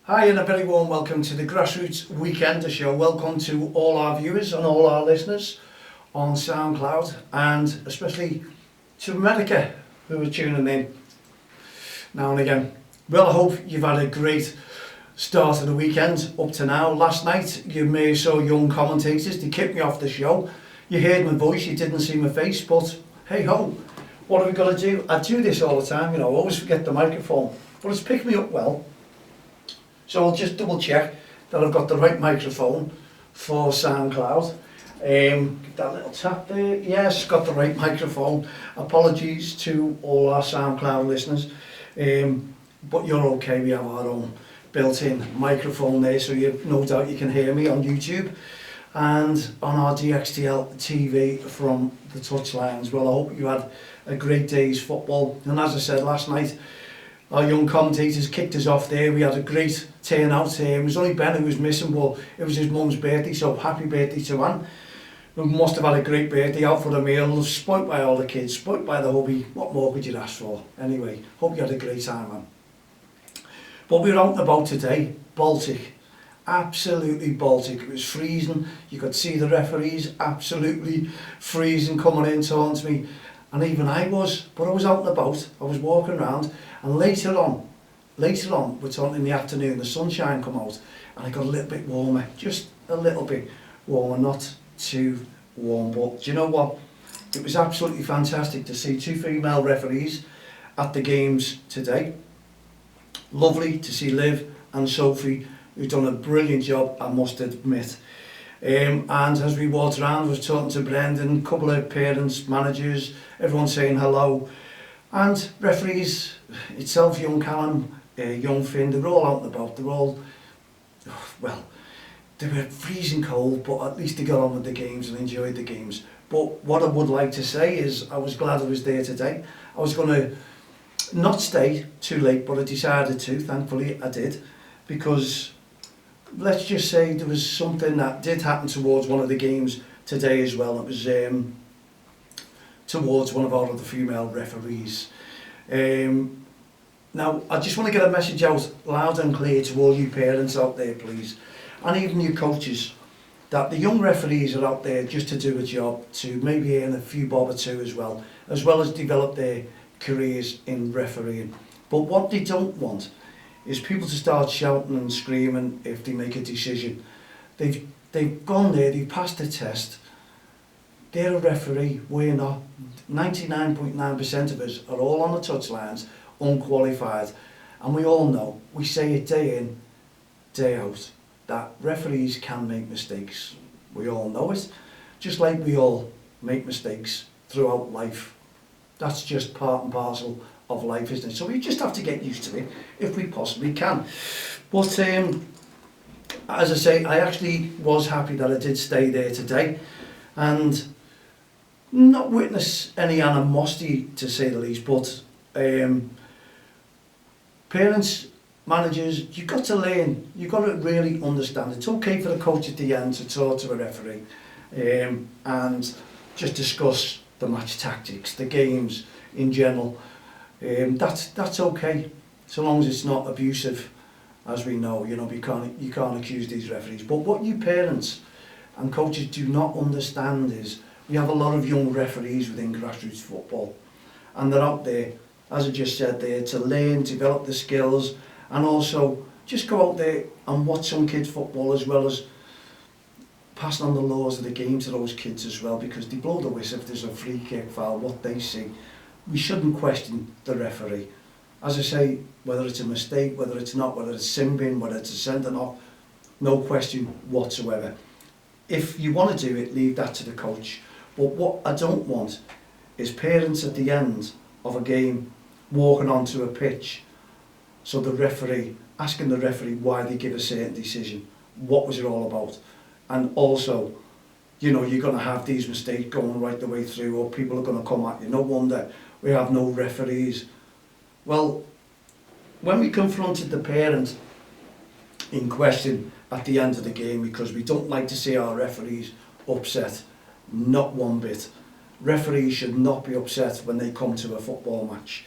Hi and a very warm welcome to the Grassroots Weekender Show. Welcome to all our viewers and all our listeners on SoundCloud, and especially to America who are tuning in now and again. Well, I hope you've had a great start of the weekend up to now. Last night you may have saw young commentators, they kicked me off the show. You heard my voice, you didn't see my face, but hey ho, what have we got to do? I do this all the time, I always forget the microphone, but it's picked me up well. So I'll just double check that I've got the right microphone for SoundCloud. Get that little tap there. Yes, got the right microphone. Apologies to all our SoundCloud listeners. But you're okay, we have our own built-in microphone there, so you no doubt you can hear me on YouTube and on our DXTL TV from the touchlines. Well, I hope you had a great day's football. And as I said last night, our young commentators kicked us off there. We had a great turnout here. It was only Ben who was missing, but it was his mum's birthday, so happy birthday to Anne. We must have had a great birthday, out for a meal, spoilt by all the kids, spoilt by the hubby. What more could you ask for? Anyway, hope you had a great time, man. But we were out and about today, Baltic. Absolutely Baltic. It was freezing. You could see the referees absolutely freezing coming in talking to me. And even I was, but I was out and about. I was walking around. And later on, we're talking in the afternoon, the sunshine come out and it got a little bit warmer, just a little bit warmer, not too warm. But do you know what? It was absolutely fantastic to see two female referees at the games today. Lovely to see Liv and Sophie, who've done a brilliant job, I must admit. And as we walked around, I was talking to Brendan, a couple of parents, managers, everyone saying hello. And referees itself, young Callum, young Finn, they were all out and about. They were all, well, they were freezing cold, but at least they got on with the games and enjoyed the games. But what I would like to say is I was glad I was there today. I was going to not stay too late, but I decided to. Thankfully I did, because let's just say there was something that did happen towards one of the games today as well. It was towards one of our other female referees. Now, I just want to get a message out loud and clear to all you parents out there, please, and even you coaches, that the young referees are out there just to do a job, to maybe earn a few bob or two as well as develop their careers in refereeing. But what they don't want is people to start shouting and screaming if they make a decision. They've gone there, they've passed the test. They're a referee, we're not. 99.9% of us are all on the touchlines, unqualified. And we all know, we say it day in, day out, that referees can make mistakes. We all know it, just like we all make mistakes throughout life. That's just part and parcel of life, isn't it? So we just have to get used to it, if we possibly can. But as I say, I actually was happy that I did stay there today, and not witness any animosity, to say the least, but parents, managers, you've got to learn, you've got to really understand. It's okay for the coach at the end to talk to a referee and just discuss the match tactics, the games in general. That's okay, so long as it's not abusive, as we know. You can't accuse these referees. But what you parents and coaches do not understand is we have a lot of young referees within grassroots football, and they're out there, as I just said there, to learn, develop the skills, and also just go out there and watch some kids football, as well as passing on the laws of the game to those kids as well, because they blow the whistle if there's a free kick, foul, what they see. We shouldn't question the referee. As I say, whether it's a mistake, whether it's not, whether it's sin bin, whether it's a sending off, no question whatsoever. If you want to do it, leave that to the coach. But what I don't want is parents at the end of a game walking onto a pitch, so the referee, asking the referee why they give a certain decision. What was it all about? And also, you're going to have these mistakes going right the way through, or people are going to come at you. No wonder we have no referees. Well, when we confronted the parent in question at the end of the game, because we don't like to see our referees upset, not one bit. Referees should not be upset when they come to a football match.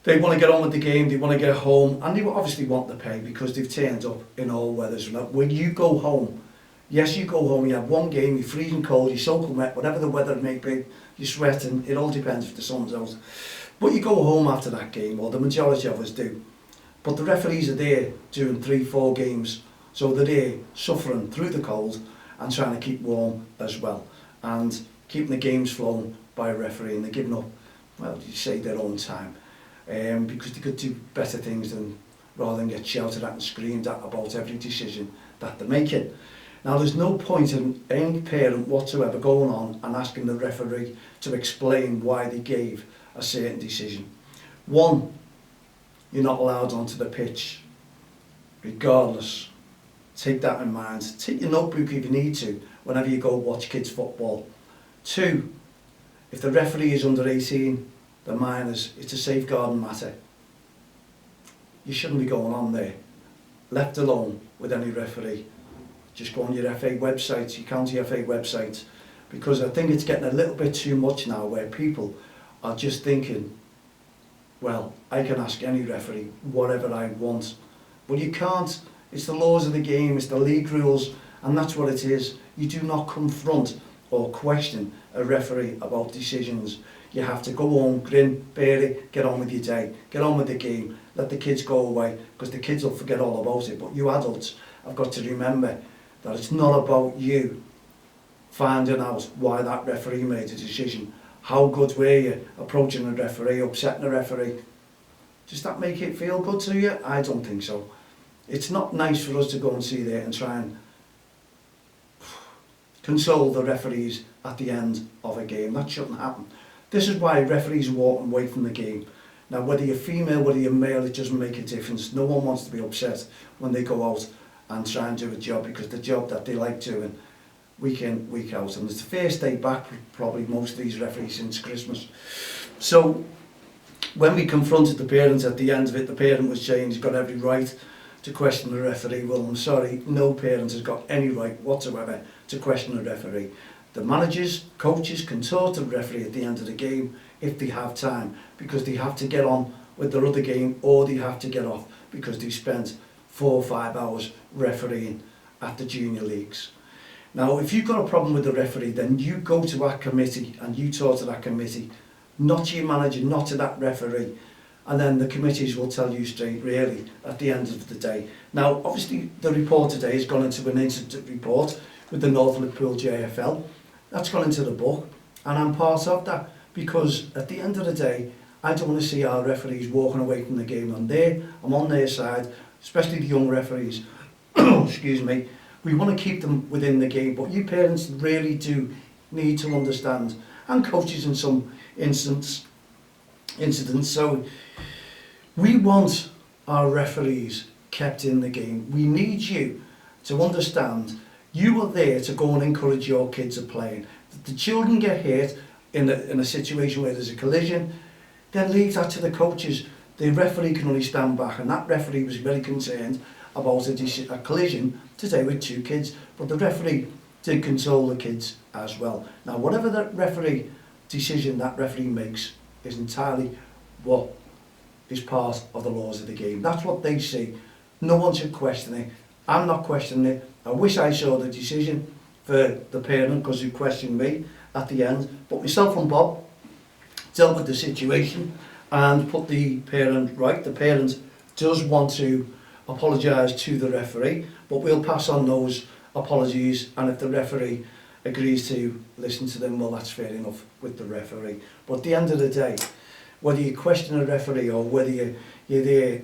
They want to get on with the game, they want to get home, and they obviously want the pay because they've turned up in all weathers. When you go home, yes, you go home, you have one game, you're freezing cold, you're soaking wet, whatever the weather may be, you're sweating, it all depends if the sun's out. But you go home after that game, or the majority of us do. But the referees are there doing 3-4 games, so they're there suffering through the cold and trying to keep warm as well, and keeping the games flowing by a referee, and they're giving up, well, you say their own time, because they could do better things than rather than get shouted at and screamed at about every decision that they're making. Now, there's no point in any parent whatsoever going on and asking the referee to explain why they gave a certain decision. One, you're not allowed onto the pitch, regardless. Take that in mind. Take your notebook if you need to, whenever you go watch kids football. Two, if the referee is under 18, the minors, it's a safeguarding matter. You shouldn't be going on there, left alone with any referee. Just go on your FA website, your county FA website, because I think it's getting a little bit too much now where people are just thinking, well, I can ask any referee whatever I want. But you can't. It's the laws of the game, it's the league rules, and that's what it is. You do not confront or question a referee about decisions. You have to go home, grin, bear it, get on with your day, get on with the game, let the kids go away, because the kids will forget all about it. But you adults have got to remember that it's not about you finding out why that referee made a decision. How good were you approaching a referee, upsetting a referee? Does that make it feel good to you? I don't think so. It's not nice for us to go and see there and try and console the referees at the end of a game. That shouldn't happen. This is why referees are walking away from the game. Now, whether you're female, whether you're male, it doesn't make a difference. No one wants to be upset when they go out and try and do a job, because the job that they like doing week in, week out. And it's the first day back for probably most of these referees since Christmas. So when we confronted the parents at the end of it, the parent was saying he's got every right to question the referee. Well, I'm sorry, no parent has got any right whatsoever to question a referee. The managers, coaches can talk to the referee at the end of the game if they have time, because they have to get on with their other game, or they have to get off because they spent 4 or 5 hours refereeing at the junior leagues. Now, if you've got a problem with the referee, then you go to that committee and you talk to that committee, not to your manager, not to that referee. And then the committees will tell you straight, really, at the end of the day. Now, obviously, the report today has gone into an incident report with the North Liverpool JFL. That's gone into the book, and I'm part of that, because at the end of the day, I don't want to see our referees walking away from the game. I'm on their side, especially the young referees. Excuse me. We want to keep them within the game, but you parents really do need to understand, and coaches in some incidents. So we want our referees kept in the game. We need you to understand you are there to go and encourage your kids at playing. If the children get hurt in a situation where there's a collision, then leave that to the coaches. The referee can only stand back, and that referee was very concerned about a collision today with 2 kids, but the referee did console the kids as well. Now, whatever that referee decision that referee makes is entirely what is part of the laws of the game. That's what they see. No one should question it. I'm not questioning it. I wish I saw the decision for the parent, because he questioned me at the end, but myself and Bob dealt with the situation and put the parent right. The parent does want to apologise to the referee, but we'll pass on those apologies, and if the referee agrees to listen to them, well, that's fair enough with the referee. But at the end of the day, whether you question a referee or whether you're there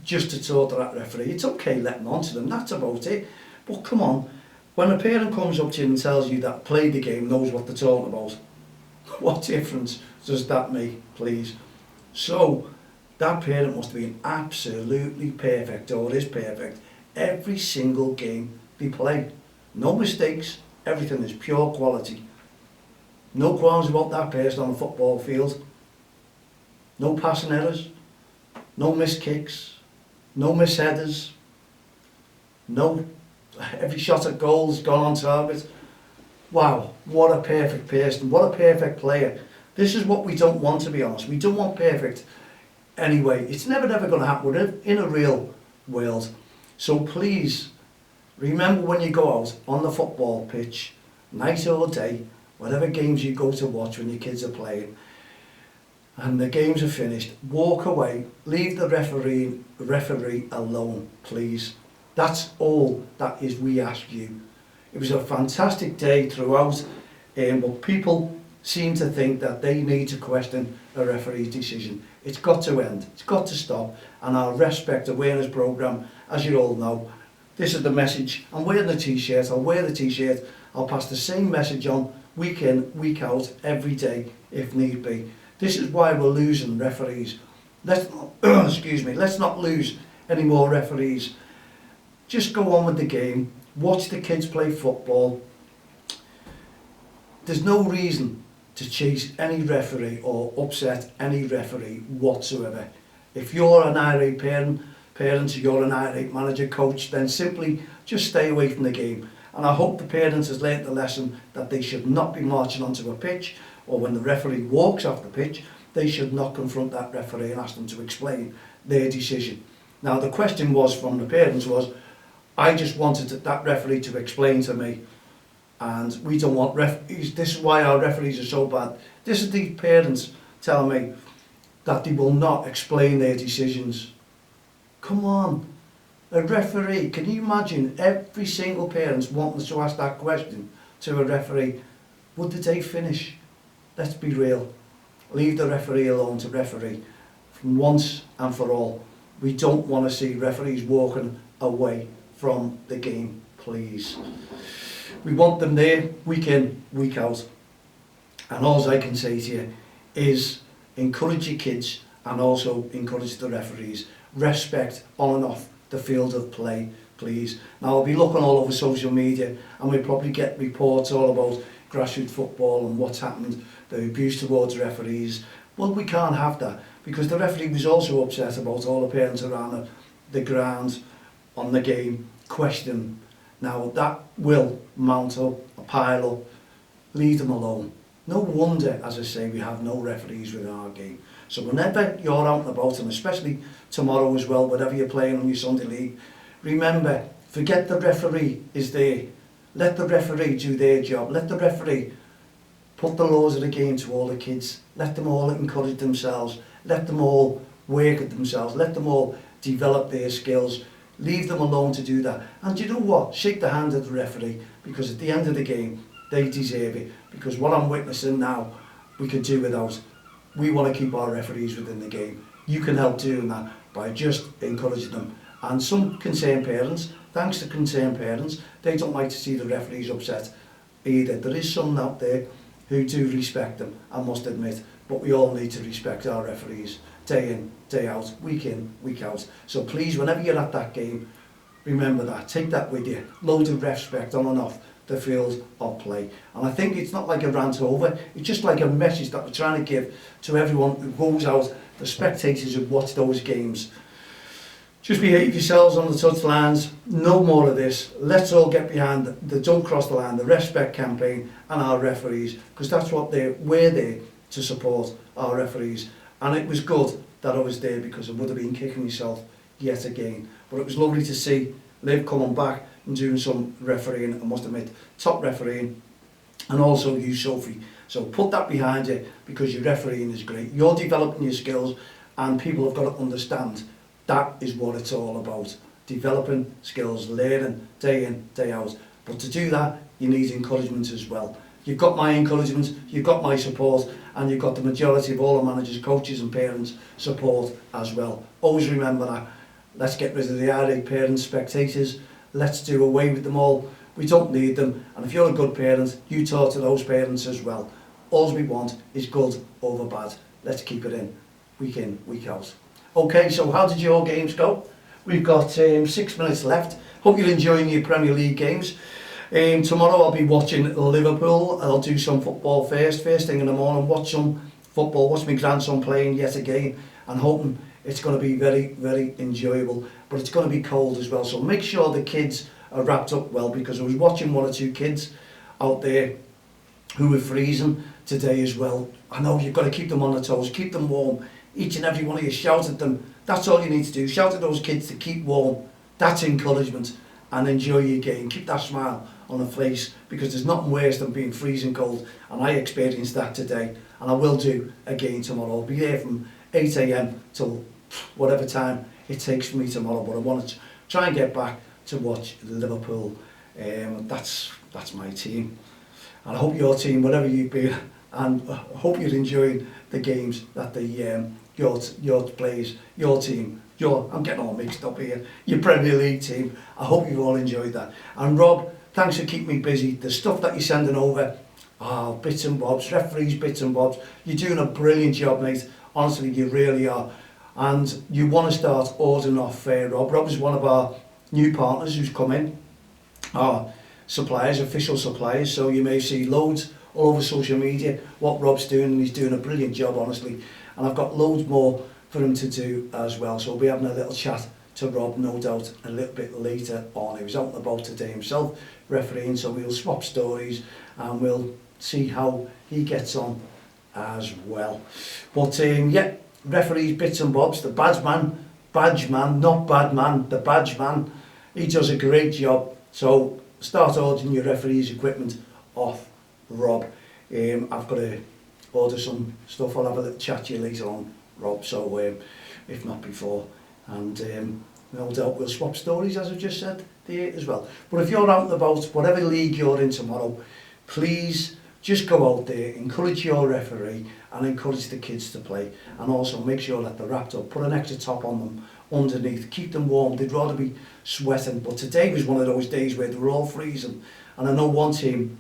just to talk to that referee, it's okay letting on to them, that's about it. But come on, when a parent comes up to you and tells you that played the game, knows what they're talking about, what difference does that make, please? So that parent must be absolutely perfect, or is perfect, every single game they play. No mistakes, everything is pure quality. No qualms about that person on the football field. No passing errors, no missed kicks, no missed headers, every shot at goal has gone on target. Wow, what a perfect person, what a perfect player. This is what we don't want, to be honest. We don't want perfect anyway. It's never ever going to happen. We're in a real world. So please, remember when you go out on the football pitch, night or day, whatever games you go to watch when your kids are playing, and the games are finished, walk away, leave the referee alone, please. That's all that is we ask you. It was a fantastic day throughout, but people seem to think that they need to question a referee's decision. It's got to end, it's got to stop, and our Respect Awareness programme, as you all know, this is the message. I'm wearing the t-shirt, I'll wear the t-shirt, I'll pass the same message on week in, week out, every day, if need be. This is why we're losing referees. Let's not, excuse me, let's not lose any more referees. Just go on with the game, watch the kids play football. There's no reason to chase any referee or upset any referee whatsoever. If you're an irate parent, you're an irate manager, coach, then simply just stay away from the game. And I hope the parents has learnt the lesson that they should not be marching onto a pitch, or when the referee walks off the pitch, they should not confront that referee and ask them to explain their decision. Now the question was from the parents was, I just wanted that referee to explain to me, and we don't want referees. This is why our referees are so bad. This is the parents telling me that they will not explain their decisions. Come on, a referee, can you imagine every single parent wanting to ask that question to a referee? Would the day finish? Let's be real. Leave the referee alone to referee from once and for all. We don't want to see referees walking away from the game, please. We want them there week in, week out. And all I can say to you is encourage your kids and also encourage the referees. Respect on and off the field of play, please. Now I'll be looking all over social media and we'll probably get reports all about grassroots football and what's happened, the abuse towards referees. Well, we can't have that, because the referee was also upset about all the parents around the ground on the game questioning. Now that will mount up, a pile up. Leave them alone. No wonder, as I say, we have no referees within our game. So whenever you're out and about, and especially tomorrow as well, whatever you're playing on your Sunday league, remember, forget the referee is there. Let the referee do their job. Let the referee put the laws of the game to all the kids. Let them all encourage themselves. Let them all work at themselves. Let them all develop their skills. Leave them alone to do that. And you know what? Shake the hand of the referee, because at the end of the game, they deserve it. Because what I'm witnessing now, we can do without. We want to keep our referees within the game. You can help doing that by just encouraging them. And some concerned parents, thanks to concerned parents, they don't like to see the referees upset either. There is some out there who do respect them, I must admit, but we all need to respect our referees day in, day out, week out. So please, whenever you're at that game, remember that, take that with you. Loads of respect on and off the field of play. And I think it's not like a rant over, it's just like a message that we're trying to give to everyone who goes out, the spectators who watch those games. Just behave yourselves on the touchlines, no more of this. Let's all get behind the Don't Cross the Line, the Respect campaign, and our referees, because that's what we're there to support our referees. And it was good that I was there, because I would have been kicking myself yet again. But it was lovely to see Liv coming back and doing some refereeing, I must admit, top refereeing, and also you, Sophie. So put that behind you, because your refereeing is great. You're developing your skills, and people have got to understand that is what it's all about. Developing skills, learning day in, day out. But to do that, you need encouragement as well. You've got my encouragement, you've got my support, and you've got the majority of all the managers, coaches and parents' support as well. Always remember that. Let's get rid of the irate parents, spectators. Let's do away with them all. We don't need them. And if you're a good parent, you talk to those parents as well. All we want is good over bad. Let's keep it in, week out. Okay, so how did your games go? We've got 6 minutes left. Hope you're enjoying your Premier League games. Tomorrow I'll be watching Liverpool. I'll do some football first thing in the morning, watch some football, watch my grandson playing yet again, and hoping it's going to be very, very enjoyable. But it's going to be cold as well, so make sure the kids are wrapped up well, because I was watching 1 or 2 kids out there who were freezing today as well. I know you've got to keep them on their toes, keep them warm each and every one of you, shout at them. That's all you need to do. Shout at those kids to keep warm. That's encouragement. And enjoy your game. Keep that smile on the face, because there's nothing worse than being freezing cold. And I experienced that today, and I will do again tomorrow. I'll be there from 8 a.m. till whatever time it takes for me tomorrow. But I want to try and get back to watch Liverpool. That's my team. And I hope your team, whatever you've been, and I hope you're enjoying the games that your players, your team, I'm getting all mixed up here, your Premier League team. I hope you've all enjoyed that. And Rob, thanks for keeping me busy. The stuff that you're sending over, bits and bobs, referees, bits and bobs. You're doing a brilliant job, mate. Honestly, you really are. And you want to start ordering off Rob. Rob is one of our new partners who's come in, our suppliers, official suppliers. So you may see loads all over social media what Rob's doing, and he's doing a brilliant job, honestly. And I've got loads more for him to do as well. So we'll be having a little chat to Rob, no doubt, a little bit later on. He was out and about today himself, refereeing, so we'll swap stories and we'll see how he gets on as well. But yeah, referees, bits and bobs, the badge man, not bad man, the badge man, he does a great job. So start ordering your referees equipment off Rob. I've got to order some stuff. I'll have a little chat to you later on, Rob, so if not before. And no doubt we'll swap stories, as I just said there as well. But if you're out and about, whatever league you're in tomorrow, please just go out there, encourage your referee and encourage the kids to play. And also make sure that they're wrapped up, put an extra top on them underneath, keep them warm. They'd rather be sweating, but today was one of those days where they were all freezing. And I know one team,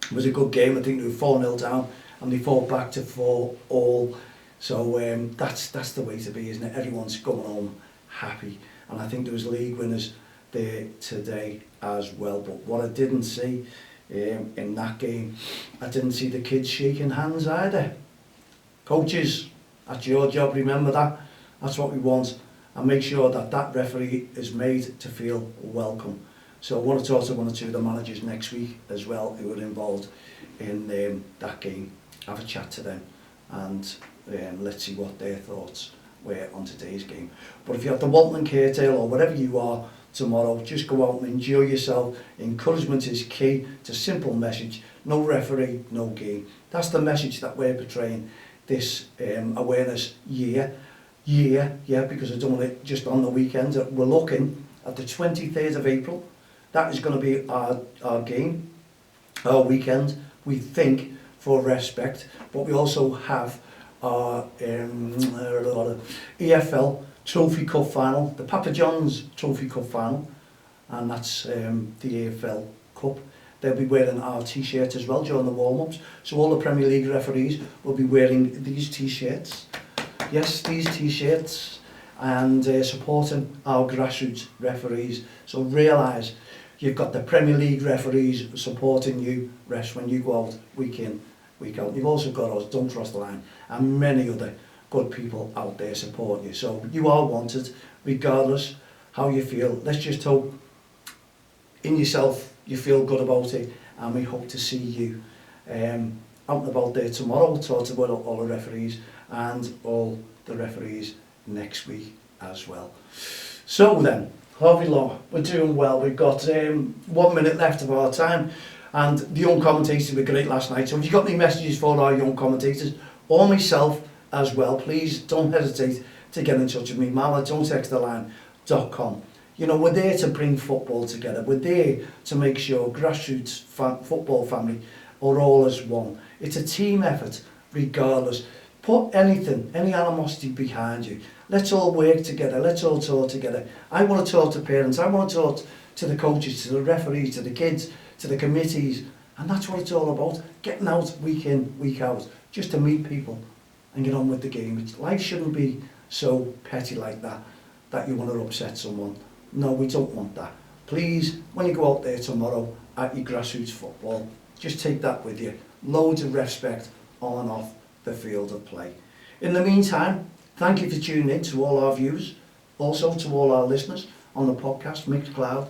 it was a good game, I think they were 4-0 down and they fought back to 4-all. So that's the way to be, isn't it? Everyone's going home happy. And I think there was league winners there today as well. But what I didn't see in that game, I didn't see the kids shaking hands either. Coaches, that's your job, remember that. That's what we want. And make sure that that referee is made to feel welcome. So I want to talk to one or two of the managers next week as well who were involved in that game. Have a chat to them and let's see what their thoughts were on today's game. But if you're at the Walton and Cairtail or wherever you are tomorrow, just go out and enjoy yourself. Encouragement is key. It's a simple message. No referee, no game. That's the message that we're portraying this awareness year. Yeah, because I don't want it just on the weekend. We're looking at the 23rd of April. That is going to be our game, our weekend, we think, for respect. But we also have our EFL Trophy Cup final, the Papa John's Trophy Cup final, and that's the EFL Cup. They'll be wearing our t-shirts as well during the warm-ups. So all the Premier League referees will be wearing these t-shirts. Yes, these t-shirts, and supporting our grassroots referees. So realise you've got the Premier League referees supporting you, refs, when you go out week in, week out. You've also got us, Don't Cross the Line, and many other good people out there supporting you. So you are wanted, regardless how you feel. Let's just hope in yourself you feel good about it, and we hope to see you out and about there tomorrow. We'll talk about all the referees and all the referees next week as well. So then, Harvey Law, we're doing well. We've got 1 minute left of our time, and the young commentators were great last night. So if you've got any messages for our young commentators or myself as well, please don't hesitate to get in touch with me, mal@don'ttexttheline.com. You know, we're there to bring football together. We're there to make sure grassroots football family are all as one. It's a team effort, regardless. Put anything, any animosity behind you. Let's all work together. Let's all talk together. I want to talk to parents. I want to talk to the coaches, to the referees, to the kids, to the committees. And that's what it's all about. Getting out week in, week out, just to meet people and get on with the game. Life shouldn't be so petty like that, that you want to upset someone. No, we don't want that. Please, when you go out there tomorrow at your grassroots football, just take that with you. Loads of respect on and off the field of play. In the meantime, thank you for tuning in to all our viewers, also to all our listeners on the podcast, Mixcloud,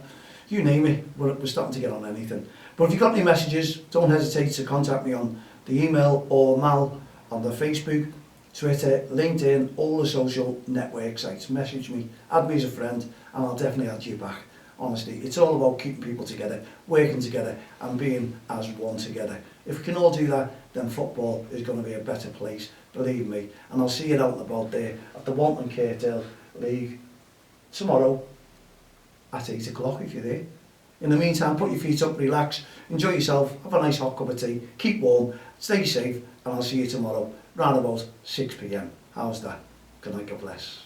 you name it, we're starting to get on anything. But if you've got any messages, don't hesitate to contact me on the email or Mal on the Facebook, Twitter, LinkedIn, all the social network sites. Message me, add me as a friend, and I'll definitely add you back. Honestly, it's all about keeping people together, working together, and being as one together. If we can all do that, then football is going to be a better place, believe me. And I'll see you out and about there at the Wanton Kirkdale League tomorrow at 8 o'clock if you're there. In the meantime, put your feet up, relax, enjoy yourself, have a nice hot cup of tea, keep warm, stay safe, and I'll see you tomorrow, round about 6 p.m. How's that? Good night, God bless.